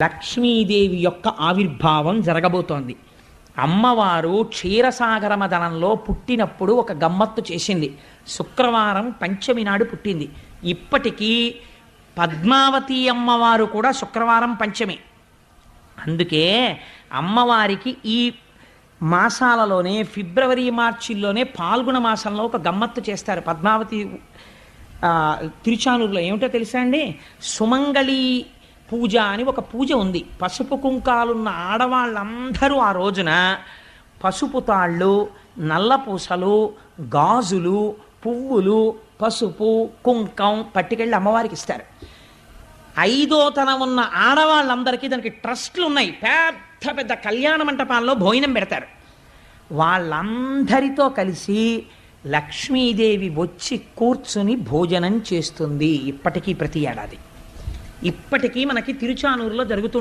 లక్ష్మీదేవి యొక్క ఆవిర్భావం జరగబోతోంది. అమ్మవారు క్షీరసాగర మదనంలో పుట్టినప్పుడు ఒక గమ్మత్తు చేసింది. శుక్రవారం పంచమి నాడు పుట్టింది. ఇప్పటికీ పద్మావతి అమ్మవారు కూడా శుక్రవారం పంచమి. అందుకే అమ్మవారికి ఈ మాసాలలోనే ఫిబ్రవరి మార్చిల్లోనే పాల్గొన మాసంలో ఒక గమ్మత్తు చేస్తారు. పద్మావతి తిరుచానూరులో ఏమిటో తెలుసా అండి, సుమంగళి పూజ అని ఒక పూజ ఉంది. పసుపు కుంకాలున్న ఆడవాళ్ళందరూ ఆ రోజున పసుపు తాళ్ళు, నల్లపూసలు, గాజులు, పువ్వులు, పసుపు కుంకం పట్టుకెళ్ళి అమ్మవారికి ఇస్తారు. ఐదో తనం ఉన్న ఆడవాళ్ళందరికీ దానికి ట్రస్ట్లు ఉన్నాయి. పెద్ద పెద్ద కళ్యాణ మంటపాల్లో భోజనం పెడతారు. వాళ్ళందరితో కలిసి లక్ష్మీదేవి వచ్చి కూర్చుని భోజనం చేస్తుంది. ఇప్పటికీ ప్రతి ఏడాది ఇప్పటికీ మనకి తిరుచానూరులో జరుగుతుంది.